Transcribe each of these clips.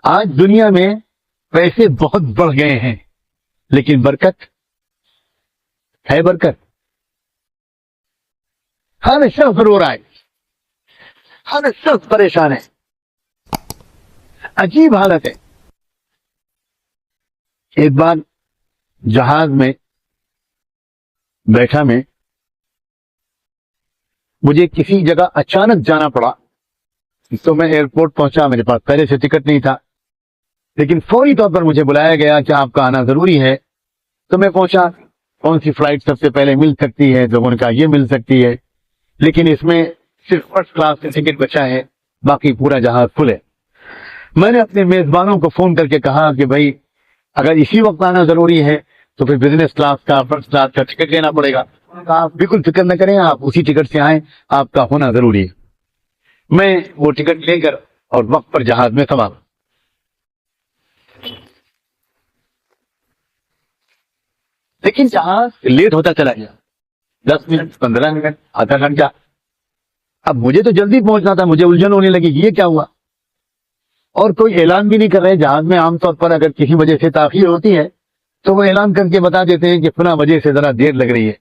आज दुनिया में पैसे बहुत बढ़ गए हैं, लेकिन बरकत है? बरकत हर शख्स रो रहा है, हर शख्स परेशान है। अजीब हालत है। एक बार जहाज में बैठा मैं, मुझे किसी जगह अचानक जाना पड़ा, तो मैं एयरपोर्ट पहुंचा। मेरे पास पहले से टिकट नहीं था, लेकिन फौरी तौर पर मुझे बुलाया गया कि आपका आना जरूरी है। तो मैं पहुंचा। कौन सी फ्लाइट सबसे पहले मिल सकती है? लोगों ने कहा ये मिल सकती है, लेकिन इसमें सिर्फ फर्स्ट क्लास का टिकट बचा है, बाकी पूरा जहाज फुल है। मैंने अपने मेजबानों को फोन करके कहा कि भाई अगर इसी वक्त आना जरूरी है तो फिर बिजनेस क्लास का, फर्स्ट क्लास का टिकट लेना पड़ेगा। आप बिल्कुल फिक्र न करें, आप उसी टिकट से आए, आपका होना जरूरी है। मैं वो टिकट लेकर और वक्त पर जहाज में सवार। लेकिन जहाज लेट होता चला गया, 10 मिनट, 15 मिनट, आधा घंटा। अब मुझे तो जल्दी पहुंचना था, मुझे उलझन होने लगी ये क्या हुआ। और कोई ऐलान भी नहीं कर रहे। जहाज में आमतौर पर अगर किसी वजह से ताखीर होती है तो वो ऐलान करके बता देते हैं कि फला वजह से जरा देर लग रही है,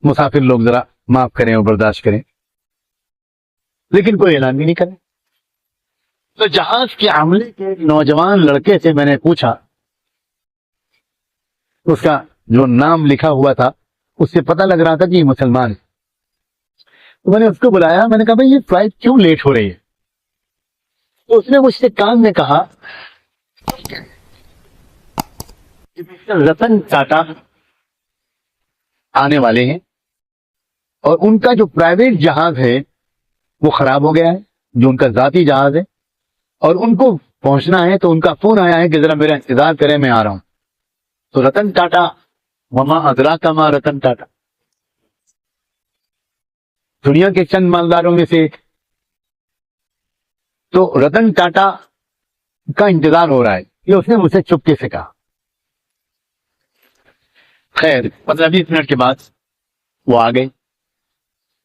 मुसाफिर लोग जरा माफ करें और बर्दाश्त करें। लेकिन कोई ऐलान भी नहीं करे। तो जहाज के अमले के एक नौजवान लड़के से मैंने पूछा, उसका जो नाम लिखा हुआ था उससे पता लग रहा था कि ये मुसलमान है। तो मैंने उसको बुलाया, मैंने कहा भाई ये फ्लाइट क्यों लेट हो रही है? तो उसने मुझसे कान में कहा कि मिस्टर रतन टाटा आने वाले हैं और उनका जो प्राइवेट जहाज है वो खराब हो गया है, जो उनका जाती जहाज है, और उनको पहुंचना है। तो उनका फोन आया है कि जरा मेरा इंतजार करें, मैं आ रहा हूं। तो रतन टाटा, वमा अदरा कमा रतन टाटा, दुनिया के चंद मालदारों में से एक। तो रतन टाटा का इंतजार हो रहा है, ये उसने मुझसे चुपके से कहा। खैर 15-20 मिनट के बाद वो आ गए।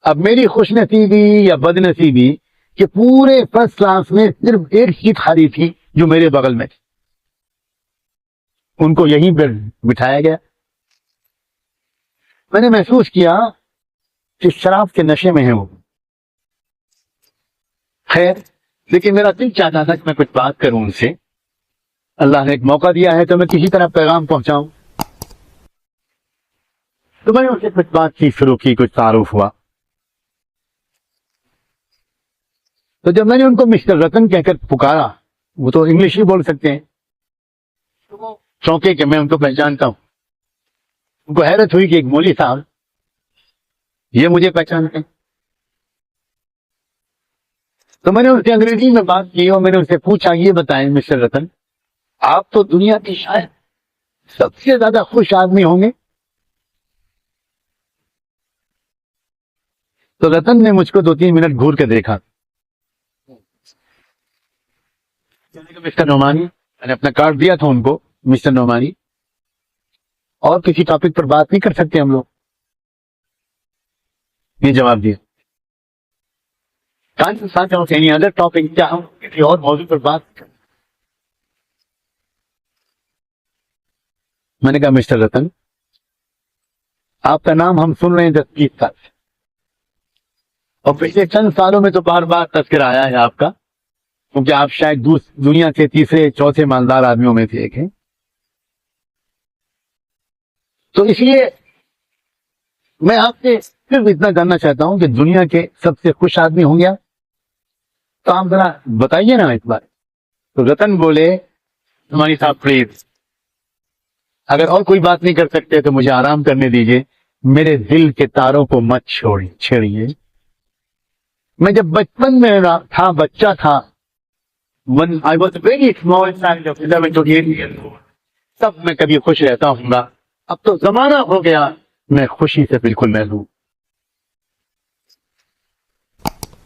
अब मेरी खुशनसीबी या बदनसीबी कि पूरे फर्स्ट क्लास में सिर्फ एक सीट खाली थी जो मेरे बगल में थी। उनको यहीं पर बिठाया गया। मैंने महसूस किया कि शराब के नशे में है वो। खैर, लेकिन मेरा दिल चाहता था कि मैं कुछ बात करूं उनसे। अल्लाह ने एक मौका दिया है तो मैं किसी तरह पैगाम पहुंचाऊं। तो मैंने उनसे कुछ बातचीत शुरू की, कुछ तारुफ हुआ। तो जब मैंने उनको मिस्टर रतन कहकर पुकारा, वो तो इंग्लिश ही बोल सकते हैं, तो वो चौंके कि मैं उनको पहचानता हूं। उनको हैरत हुई कि एक मौलवी साहब ये मुझे पहचानते हैं। तो मैंने उनसे अंग्रेजी में बात की और मैंने उनसे पूछा, ये बताएं मिस्टर रतन, आप तो दुनिया की शायद सबसे ज्यादा खुश आदमी होंगे। तो रतन ने मुझको 2-3 मिनट घूर के देखा। मिस्टर नोमानी, मैंने अपना कार्ड दिया था उनको, मिस्टर नोमानी, और किसी टॉपिक पर बात नहीं कर सकते हम लोग? ये जवाब दिया। एनी अदर टॉपिक, क्या हम किसी और मौजूद पर बात करें? मैंने कहा मिस्टर रतन, आपका नाम हम सुन रहे हैं 10-20 साल से, और पिछले चंद सालों में तो बार बार तस्करा आया है आपका, क्योंकि आप शायद दुनिया के तीसरे चौथे मालदार आदमियों में से एक हैं। तो इसलिए मैं आपसे सिर्फ इतना जानना चाहता हूं कि दुनिया के सबसे खुश आदमी होंगे आप, तो आप जरा बताइए ना इस बार। तो रतन बोले, हमारी साहब प्लीज, अगर और कोई बात नहीं कर सकते तो मुझे आराम करने दीजिए, मेरे दिल के तारों को मत छेड़िए। मैं जब बचपन में था, बच्चा था, when I was very small child of 11 to 8 years old, तब मैं कभी खुश रहता हूँगा। अब तो जमाना हो गया, मैं खुशी से बिल्कुल महरूम।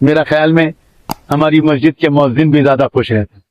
मेरा ख्याल में हमारी मस्जिद के मौज़िन भी ज्यादा खुश रहते हैं।